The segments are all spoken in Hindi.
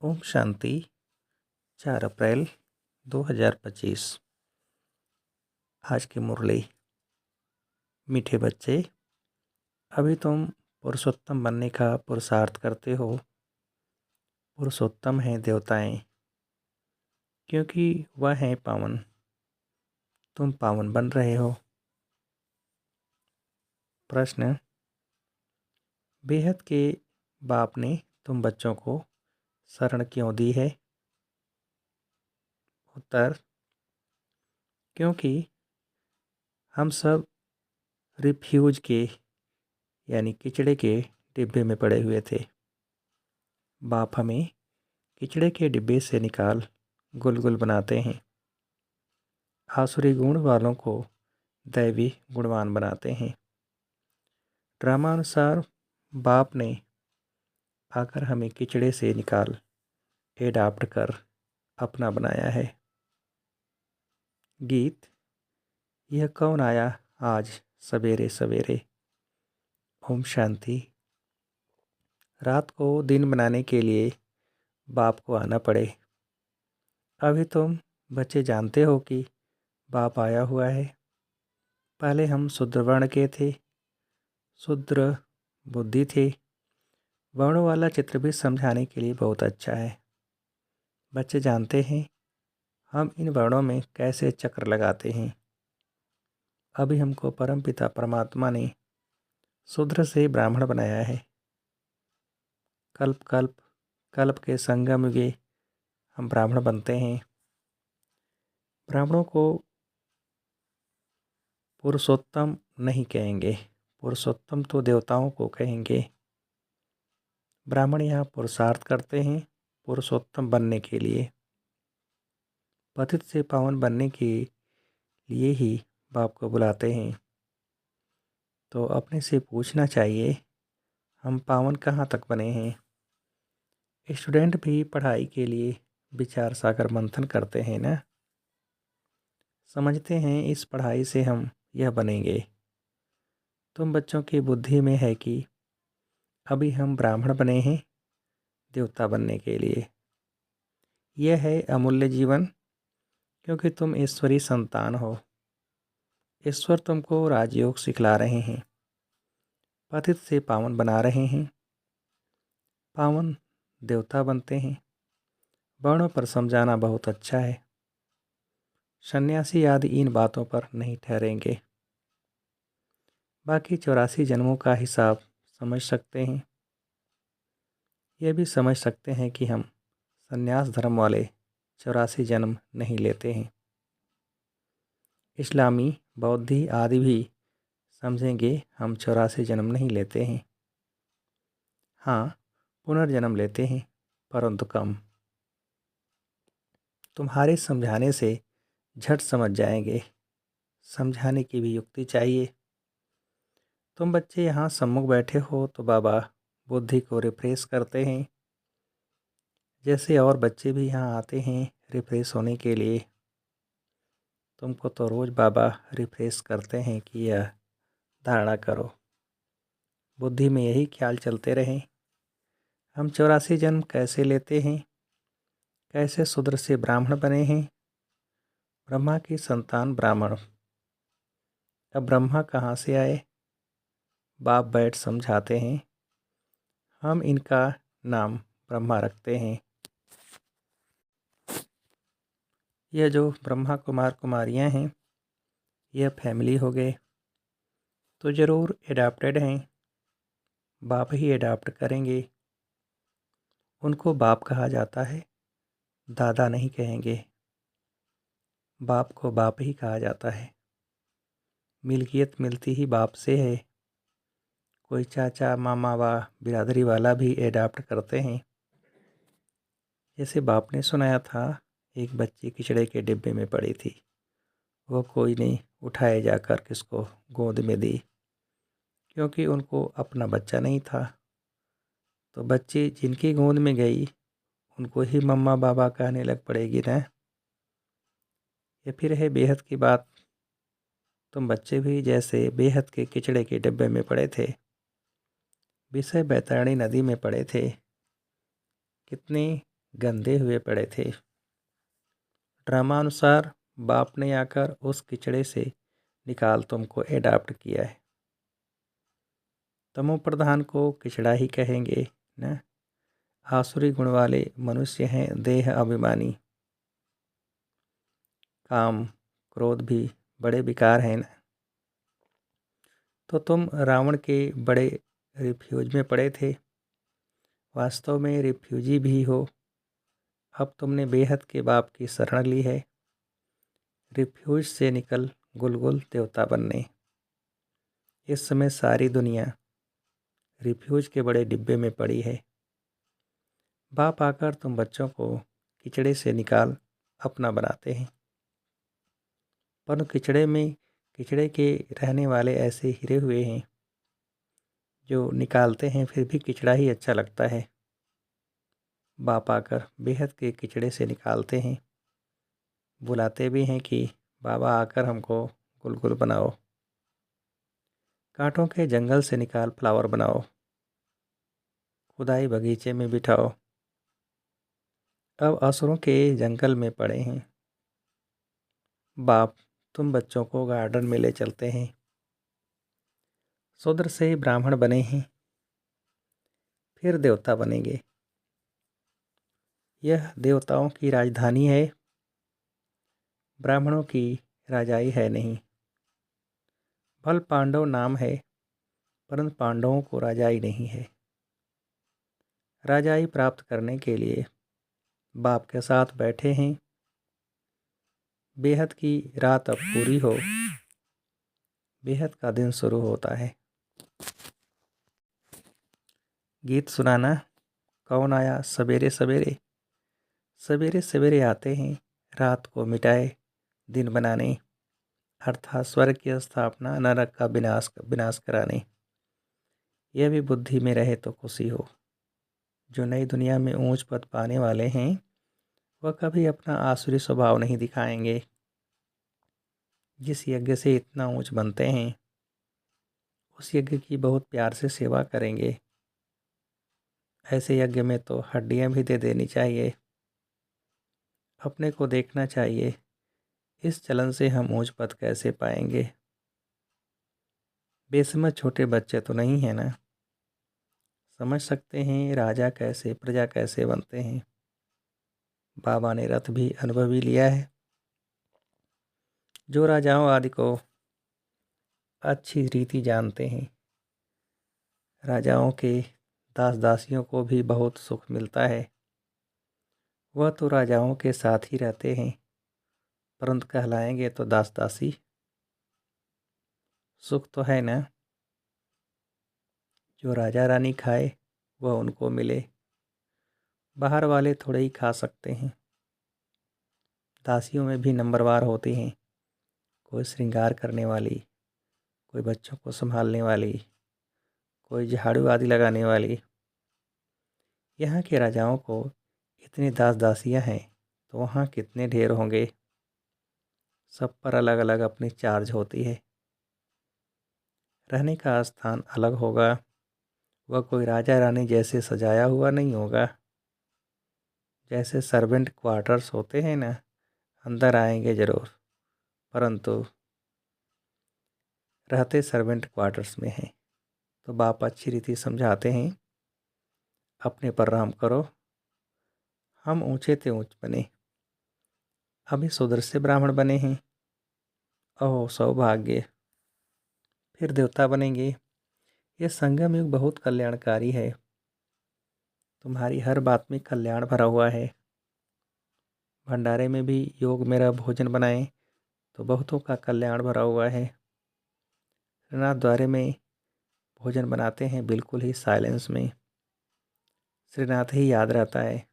ओम शांति। 4 अप्रैल 2025। आज की मुरली। मीठे बच्चे, अभी तुम पुरुषोत्तम बनने का पुरुषार्थ करते हो। पुरुषोत्तम हैं देवताएं, क्योंकि वह हैं पावन। तुम पावन बन रहे हो। प्रश्न: बेहद के बाप ने तुम बच्चों को शरण क्यों दी है? उत्तर: क्योंकि हम सब रिफ्यूज के यानी किचड़े के डिब्बे में पड़े हुए थे। बाप हमें किचड़े के डिब्बे से निकाल गुलगुल बनाते हैं। आसुरी गुण वालों को दैवी गुणवान बनाते हैं। ड्रामानुसार बाप ने आकर हमें किचड़े से निकाल एडाप्ट कर अपना बनाया है। गीत: यह कौन आया आज सवेरे सवेरे। ओम शांति। रात को दिन बनाने के लिए बाप को आना पड़े। अभी तुम बच्चे जानते हो कि बाप आया हुआ है। पहले हम शूद्र वर्ण के थे, शूद्र बुद्धि थी। वर्णों वाला चित्र भी समझाने के लिए बहुत अच्छा है। बच्चे जानते हैं हम इन वर्णों में कैसे चक्र लगाते हैं। अभी हमको परमपिता परमात्मा ने शूद्र से ब्राह्मण बनाया है। कल्प कल्प कल्प के संगम युगे हम ब्राह्मण बनते हैं। ब्राह्मणों को पुरुषोत्तम नहीं कहेंगे, पुरुषोत्तम तो देवताओं को कहेंगे। ब्राह्मण यहाँ पुरुषार्थ करते हैं पुरुषोत्तम बनने के लिए। पतित से पावन बनने के लिए ही बाप को बुलाते हैं। तो अपने से पूछना चाहिए, हम पावन कहाँ तक बने हैं? स्टूडेंट भी पढ़ाई के लिए विचार सागर मंथन करते हैं ना। समझते हैं इस पढ़ाई से हम यह बनेंगे। तुम बच्चों की बुद्धि में है कि अभी हम ब्राह्मण बने हैं देवता बनने के लिए। यह है अमूल्य जीवन, क्योंकि तुम ईश्वरी संतान हो। ईश्वर तुमको राजयोग सिखला रहे हैं, पतित से पावन बना रहे हैं। पावन देवता बनते हैं। वर्णों पर समझाना बहुत अच्छा है। सन्यासी आदि इन बातों पर नहीं ठहरेंगे। बाकी 84 जन्मों का हिसाब समझ सकते हैं। यह भी समझ सकते हैं कि हम सन्यास धर्म वाले 84 जन्म नहीं लेते हैं। इस्लामी बौद्धी आदि भी समझेंगे हम 84 जन्म नहीं लेते हैं। हाँ, पुनर्जन्म लेते हैं, परंतु कम। तुम्हारे समझाने से झट समझ जाएंगे। समझाने की भी युक्ति चाहिए। तुम बच्चे यहाँ सम्मुख बैठे हो तो बाबा बुद्धि को रिफ्रेश करते हैं। जैसे और बच्चे भी यहाँ आते हैं रिफ्रेश होने के लिए। तुमको तो रोज़ बाबा रिफ्रेश करते हैं कि यह धारणा करो। बुद्धि में यही ख्याल चलते रहें, हम 84 जन्म कैसे लेते हैं, कैसे शूद्र से ब्राह्मण बने हैं। ब्रह्मा की संतान ब्राह्मण। अब ब्रह्मा कहाँ से आए? बाप बैठ समझाते हैं। हम इनका नाम ब्रह्मा रखते हैं। यह जो ब्रह्मा कुमार कुमारियाँ हैं, यह फैमिली हो गए तो ज़रूर एडाप्टेड हैं। बाप ही एडाप्ट करेंगे। उनको बाप कहा जाता है, दादा नहीं कहेंगे। बाप को बाप ही कहा जाता है। मिल्कियत मिलती ही बाप से है। कोई चाचा मामा व बिरादरी वाला भी एडाप्ट करते हैं। जैसे बाप ने सुनाया था, एक बच्ची किचड़े के डिब्बे में पड़ी थी। वो कोई नहीं उठाए जाकर किसको गोद में दी, क्योंकि उनको अपना बच्चा नहीं था। तो बच्ची जिनकी गोद में गई उनको ही मम्मा बाबा कहने लग पड़ेगी ना। ये फिर है बेहद की बात। तुम बच्चे भी जैसे बेहद के किचड़े के डिब्बे में पड़े थे, विषय बैतरणी नदी में पड़े थे। कितनी गंदे हुए पड़े थे। ड्रामा अनुसार बाप ने आकर उस किचड़े से निकाल तुमको एडाप्ट किया है। तमो प्रधान को किचड़ा ही कहेंगे न। आसुरी गुण वाले मनुष्य हैं देह अभिमानी। काम क्रोध भी बड़े विकार हैं न। तो तुम रावण के बड़े रिफ्यूज में पड़े थे, वास्तव में रिफ्यूजी भी हो। अब तुमने बेहद के बाप की शरण ली है, रिफ्यूज से निकल गुलगुल देवता बनने। इस समय सारी दुनिया रिफ्यूज के बड़े डिब्बे में पड़ी है। बाप आकर तुम बच्चों को किचड़े से निकाल अपना बनाते हैं, पर किचड़े के रहने वाले ऐसे हिरे हुए हैं जो निकालते हैं फिर भी किचड़ा ही अच्छा लगता है। बाप आकर बेहद के किचड़े से निकालते हैं, बुलाते भी हैं कि बाबा आकर हमको गुलगुल बनाओ। कांटों के जंगल से निकाल फ्लावर बनाओ, खुदाई बगीचे में बिठाओ। अब असुरों के जंगल में पड़े हैं, बाप तुम बच्चों को गार्डन में ले चलते हैं। शूद्र से ब्राह्मण बने हैं, फिर देवता बनेंगे। यह देवताओं की राजधानी है, ब्राह्मणों की राजाई है नहीं। भल पांडव नाम है, परंतु पांडवों को राजाई नहीं है। राजाई प्राप्त करने के लिए बाप के साथ बैठे हैं। बेहद की रात अब पूरी हो, बेहद का दिन शुरू होता है। गीत सुनाना। कौन आया सवेरे सवेरे? सवेरे सवेरे आते हैं रात को मिटाए दिन बनाने, अर्थात स्वर्ग की स्थापना नरक का विनाश कराने। यह भी बुद्धि में रहे तो खुशी हो। जो नई दुनिया में ऊंच पद पाने वाले हैं वह कभी अपना आसुरी स्वभाव नहीं दिखाएंगे। जिस यज्ञ से इतना ऊंच बनते हैं उस यज्ञ की बहुत प्यार से सेवा करेंगे। ऐसे यज्ञ में तो हड्डियां भी दे देनी चाहिए। अपने को देखना चाहिए, इस चलन से हम ऊंच पद कैसे पाएंगे। बेसमझ छोटे बच्चे तो नहीं है ना, समझ सकते हैं राजा कैसे प्रजा कैसे बनते हैं। बाबा ने रथ भी अनुभवी लिया है। जो राजाओं आदि को अच्छी रीति जानते हैं, राजाओं के दास दासियों को भी बहुत सुख मिलता है। वह तो राजाओं के साथ ही रहते हैं, परंतु कहलाएंगे तो दास दासी। सुख तो है ना, जो राजा रानी खाए वह उनको मिले, बाहर वाले थोड़े ही खा सकते हैं। दासियों में भी नंबरवार होती हैं, कोई श्रृंगार करने वाली, कोई बच्चों को संभालने वाली, कोई झाड़ू आदि लगाने वाली। यहाँ के राजाओं को इतनी दास दासियाँ हैं तो वहाँ कितने ढेर होंगे। सब पर अलग अलग अपनी चार्ज होती है। रहने का स्थान अलग होगा, वह कोई राजा रानी जैसे सजाया हुआ नहीं होगा। जैसे सर्वेंट क्वार्टर्स होते हैं ना, अंदर आएंगे ज़रूर, परंतु रहते सर्वेंट क्वार्टर्स में हैं। तो बाप अच्छी रीति समझाते हैं, अपने पर रहम करो। हम ऊंचे ते ऊंच बने, अभी शूद्र से ब्राह्मण बने हैं। ओह सौभाग्य, फिर देवता बनेंगे। यह संगम युग बहुत कल्याणकारी है। तुम्हारी हर बात में कल्याण भरा हुआ है। भंडारे में भी योग मेरा भोजन बनाएं तो बहुतों का कल्याण भरा हुआ है। श्रीनाथ द्वारे में भोजन बनाते हैं बिल्कुल ही साइलेंस में, श्रीनाथ ही याद रहता है।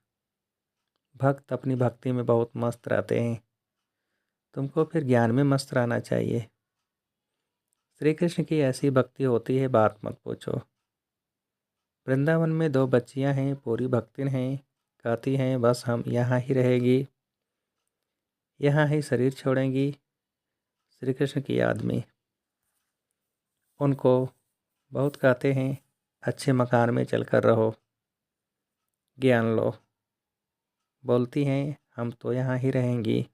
भक्त अपनी भक्ति में बहुत मस्त रहते हैं, तुमको फिर ज्ञान में मस्त रहना चाहिए। श्री कृष्ण की ऐसी भक्ति होती है बात मत पूछो। वृंदावन में दो बच्चियां हैं, पूरी भक्तिन हैं, कहती हैं बस हम यहाँ ही रहेगी, यहाँ ही शरीर छोड़ेंगी श्री कृष्ण की याद में। उनको बहुत कहते हैं अच्छे मकान में चलकर रहो, ज्ञान लो। बोलती हैं हम तो यहाँ ही रहेंगी,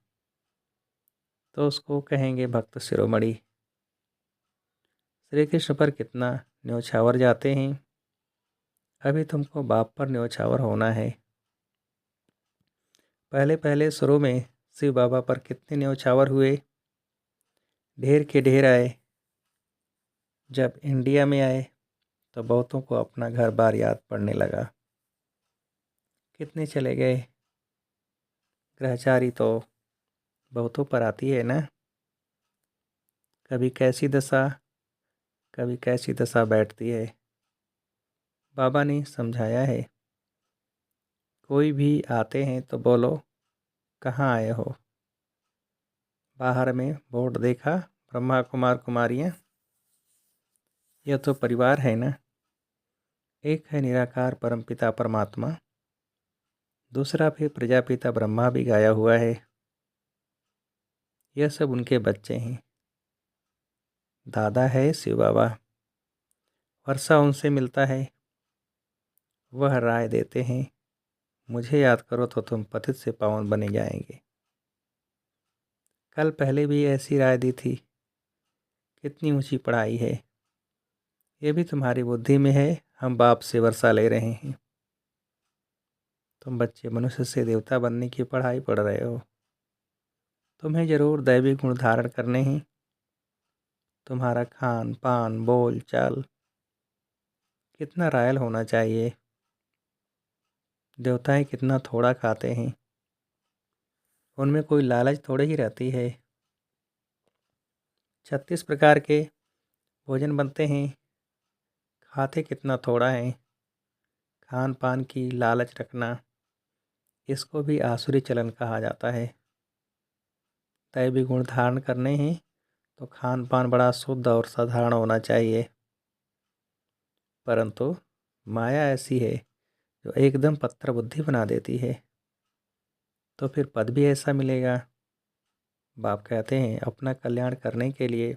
तो उसको कहेंगे भक्त शिरोमणि। श्री कृष्ण पर कितना न्योछावर जाते हैं, अभी तुमको बाप पर न्योछावर होना है। पहले पहले शुरू में शिव बाबा पर कितने न्योछावर हुए, ढेर के ढेर आए। जब इंडिया में आए तो बहुतों को अपना घर बार याद पड़ने लगा। कितने चले गए, ग्रहचारी तो बहुतों पर आती है ना। कभी कैसी दशा बैठती है। बाबा ने समझाया है, कोई भी आते हैं तो बोलो कहाँ आए हो। बाहर में बोर्ड देखा, ब्रह्मा कुमार कुमारियाँ, यह तो परिवार है ना। एक है निराकार परमपिता परमात्मा, दूसरा फिर प्रजापिता ब्रह्मा भी गाया हुआ है। यह सब उनके बच्चे हैं। दादा है शिव बाबा, वर्षा उनसे मिलता है। वह राय देते हैं, मुझे याद करो तो तुम पतित से पावन बने जाएंगे। कल पहले भी ऐसी राय दी थी। कितनी ऊंची पढ़ाई है, ये भी तुम्हारी बुद्धि में है। हम बाप से वर्षा ले रहे हैं, तुम बच्चे मनुष्य से देवता बनने की पढ़ाई पढ़ रहे हो। तुम्हें जरूर दैवी गुण धारण करने हैं। तुम्हारा खान पान बोल चाल कितना रायल होना चाहिए। देवताएं कितना थोड़ा खाते हैं, उनमें कोई लालच थोड़ी ही रहती है। 36 प्रकार के भोजन बनते हैं, खाते कितना थोड़ा है। खान पान की लालच रखना, इसको भी आसुरी चलन कहा जाता है। दैवी गुण धारण करने हैं तो खान पान बड़ा शुद्ध और साधारण होना चाहिए। परंतु माया ऐसी है जो एकदम पत्थर बुद्धि बना देती है, तो फिर पद भी ऐसा मिलेगा। बाप कहते हैं अपना कल्याण करने के लिए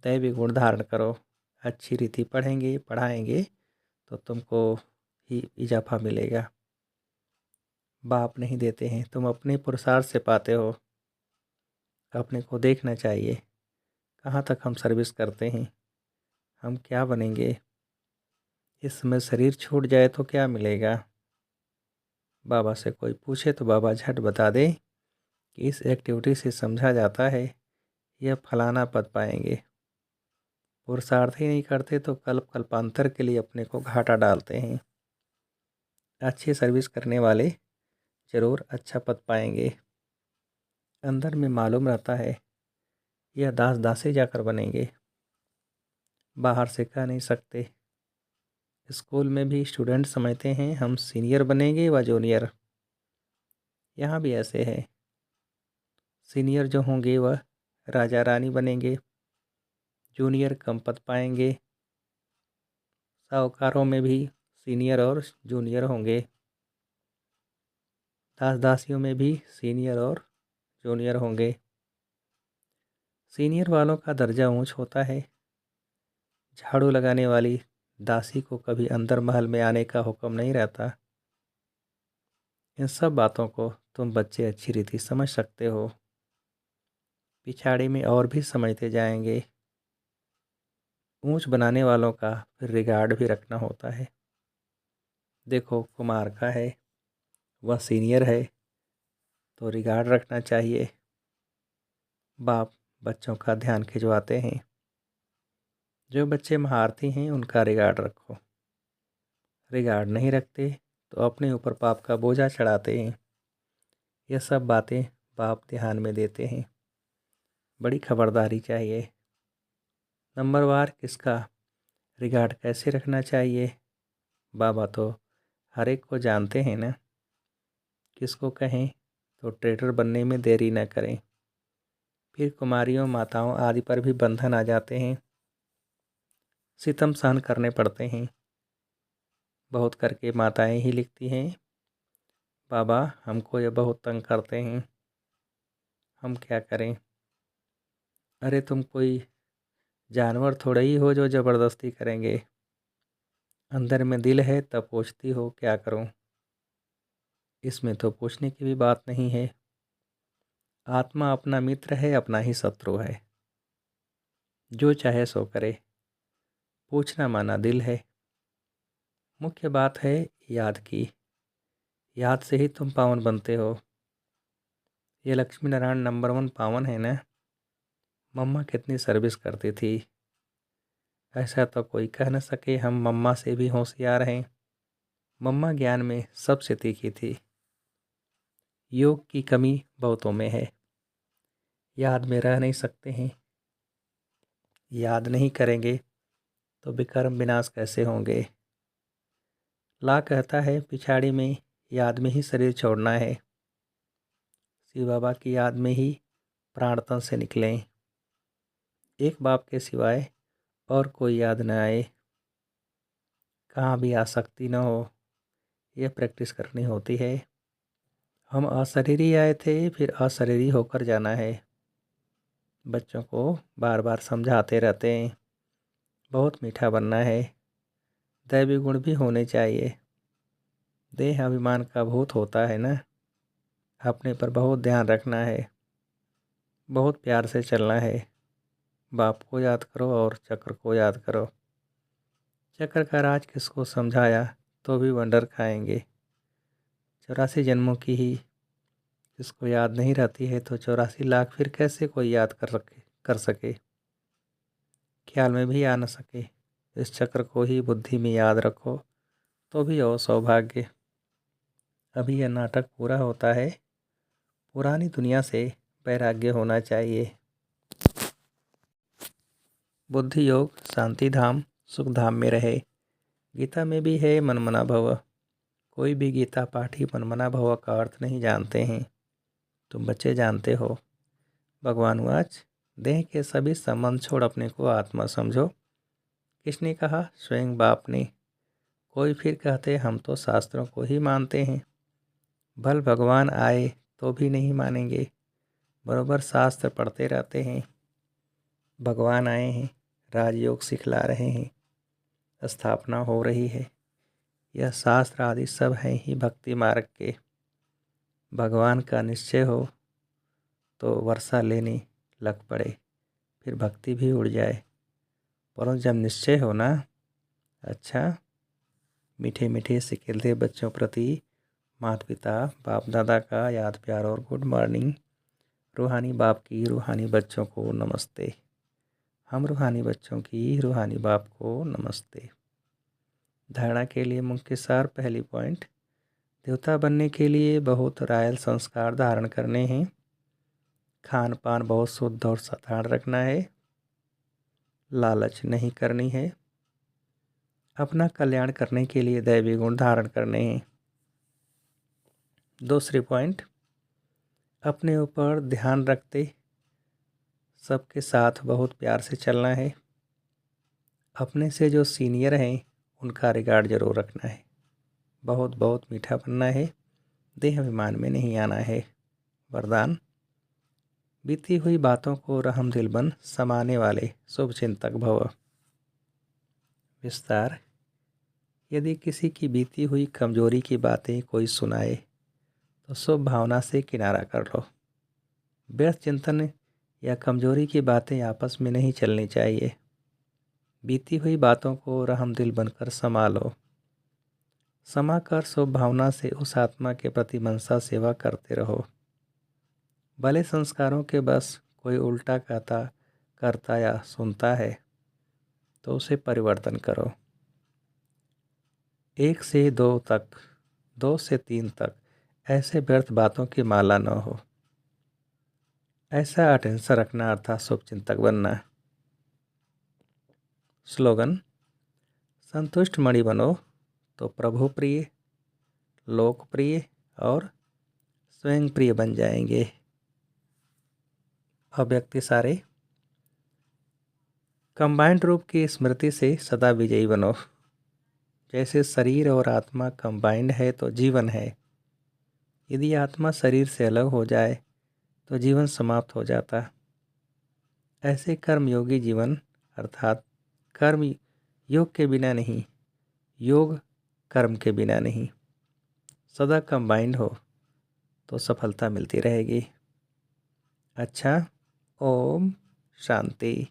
दैवी गुण धारण करो। अच्छी रीति पढ़ेंगे पढ़ाएंगे तो तुमको ही इजाफा मिलेगा। बाप नहीं देते हैं, तुम अपने पुरुषार्थ से पाते हो। अपने को देखना चाहिए, कहाँ तक हम सर्विस करते हैं, हम क्या बनेंगे। इस समय शरीर छूट जाए तो क्या मिलेगा। बाबा से कोई पूछे तो बाबा झट बता दे कि इस एक्टिविटी से समझा जाता है यह फलाना पद पाएंगे। पुरुषार्थ ही नहीं करते तो कल्प कल्पांतर के लिए अपने को घाटा डालते हैं। अच्छी सर्विस करने वाले जरूर अच्छा पद पाएंगे। अंदर में मालूम रहता है यह दास दासी जाकर बनेंगे, बाहर से कह नहीं सकते। स्कूल में भी स्टूडेंट समझते हैं हम सीनियर बनेंगे व जूनियर। यहाँ भी ऐसे है, सीनियर जो होंगे वह राजा रानी बनेंगे, जूनियर कम पद पाएंगे। साहूकारों में भी सीनियर और जूनियर होंगे, दास दासियों में भी सीनियर और जूनियर होंगे। सीनियर वालों का दर्जा ऊंच होता है। झाड़ू लगाने वाली दासी को कभी अंदर महल में आने का हुक्म नहीं रहता। इन सब बातों को तुम बच्चे अच्छी रीति समझ सकते हो, पिछाड़ी में और भी समझते जाएंगे। ऊंच बनाने वालों का फिर रिगार्ड भी रखना होता है। देखो कुमार का है, वह सीनियर है तो रिगार्ड रखना चाहिए। बाप बच्चों का ध्यान खिंचवाते हैं, जो बच्चे महारथी हैं उनका रिगार्ड रखो। रिगार्ड नहीं रखते तो अपने ऊपर पाप का बोझा चढ़ाते हैं। यह सब बातें बाप ध्यान में देते हैं। बड़ी खबरदारी चाहिए। नंबरवार किसका रिगार्ड कैसे रखना चाहिए, बाबा तो हर एक को जानते हैं ना। किसको कहें तो ट्रेडर बनने में देरी न करें। फिर कुमारियों माताओं आदि पर भी बंधन आ जाते हैं, सितम सहन करने पड़ते हैं। बहुत करके माताएं ही लिखती हैं, बाबा हमको ये बहुत तंग करते हैं, हम क्या करें। अरे तुम कोई जानवर थोड़े ही हो जो ज़बरदस्ती करेंगे। अंदर में दिल है तब पूछती हो क्या करूं। इसमें तो पूछने की भी बात नहीं है। आत्मा अपना मित्र है, अपना ही शत्रु है। जो चाहे सो करे, पूछना माना दिल है। मुख्य बात है याद की, याद से ही तुम पावन बनते हो। ये लक्ष्मी नारायण नंबर 1 पावन है ना। मम्मा कितनी सर्विस करती थी, ऐसा तो कोई कह न सके हम मम्मा से भी होशियार हैं। मम्मा ज्ञान में सबसे तीखी थी। योग की कमी बहुतों में है, याद में रह नहीं सकते हैं। याद नहीं करेंगे तो विकर्म विनाश कैसे होंगे। ला कहता है पिछाड़ी में याद में ही शरीर छोड़ना है। शिव बाबा की याद में ही प्राण तन से निकलें। एक बाप के सिवाय और कोई याद न आए। कहाँ भी आसक्ति न हो, यह प्रैक्टिस करनी होती है। हम अशरीरी आए थे, फिर अशरीरी होकर जाना है। बच्चों को बार बार समझाते रहते हैं, बहुत मीठा बनना है। दैवी गुण भी होने चाहिए। देह अभिमान का भूत होता है ना। अपने पर बहुत ध्यान रखना है, बहुत प्यार से चलना है। बाप को याद करो और चक्र को याद करो। चक्र का राज किसको समझाया तो भी वंडर खाएंगे। 84 जन्मों की ही किसको याद नहीं रहती है, तो 84 लाख फिर कैसे कोई याद कर सके। ख्याल में भी आ न सके। इस चक्र को ही बुद्धि में याद रखो तो भी हो सौभाग्य। अभी यह नाटक पूरा होता है। पुरानी दुनिया से वैराग्य होना चाहिए। बुद्धि योग शांति धाम सुख धाम में रहे। गीता में भी है मनमना भव। कोई भी गीता पाठी मनमना भव का अर्थ नहीं जानते हैं। तुम बच्चे जानते हो। भगवान वाच, देह के सभी संबंध छोड़ अपने को आत्मा समझो। किसने कहा? स्वयं बाप ने। कोई फिर कहते हम तो शास्त्रों को ही मानते हैं। भल भगवान आए तो भी नहीं मानेंगे। बरोबर शास्त्र पढ़ते रहते हैं। भगवान आए हैं, राजयोग सिखला रहे हैं, स्थापना हो रही है। यह शास्त्र आदि सब हैं ही भक्ति मार्ग के। भगवान का निश्चय हो तो वर्षा लेने लग पड़े, फिर भक्ति भी उड़ जाए। परंतु जब निश्चय हो ना, अच्छा मीठे मीठे से खिलते बच्चों प्रति माता पिता बाप दादा का याद प्यार और गुड मॉर्निंग। रूहानी बाप की रूहानी बच्चों को नमस्ते। हम रूहानी बच्चों की रूहानी बाप को नमस्ते। धारणा के लिए मुख्य सार। पहली पॉइंट, देवता बनने के लिए बहुत रायल संस्कार धारण करने हैं। खान पान बहुत शुद्ध और साधारण रखना है। लालच नहीं करनी है। अपना कल्याण करने के लिए दैवी गुण धारण करने हैं। दूसरी पॉइंट, अपने ऊपर ध्यान रखते सबके साथ बहुत प्यार से चलना है। अपने से जो सीनियर हैं उनका रिगार्ड जरूर रखना है। बहुत बहुत मीठा बनना है। देह अभिमान में नहीं आना है। वरदान, बीती हुई बातों को रहम दिल बन समाने वाले शुभ चिंतक भव। विस्तार, यदि किसी की बीती हुई कमजोरी की बातें कोई सुनाए तो शुभ भावना से किनारा कर लो। व्यर्थ चिंतन या कमजोरी की बातें आपस में नहीं चलनी चाहिए। बीती हुई बातों को रहम दिल बनकर संभालो। क्षमा कर शुभ भावना से उस आत्मा के प्रति मनसा सेवा करते रहो। भले संस्कारों के बस कोई उल्टा कहता करता या सुनता है तो उसे परिवर्तन करो। 1 से 2 तक, 2 से 3 तक ऐसे व्यर्थ बातों की माला न हो। ऐसा अटेंशन रखना अर्थात शुभ चिंतक बनना। स्लोगन, संतुष्ट मणि बनो तो प्रभु प्रिय, लोकप्रिय और स्वयं प्रिय बन जाएंगे। अव्यक्ति सारे, कंबाइंड रूप की स्मृति से सदा विजयी बनो। जैसे शरीर और आत्मा कंबाइंड है तो जीवन है। यदि आत्मा शरीर से अलग हो जाए तो जीवन समाप्त हो जाता। ऐसे कर्मयोगी जीवन अर्थात कर्म योग के बिना नहीं, योग कर्म के बिना नहीं। सदा कंबाइंड हो तो सफलता मिलती रहेगी। अच्छा, ओम शांति।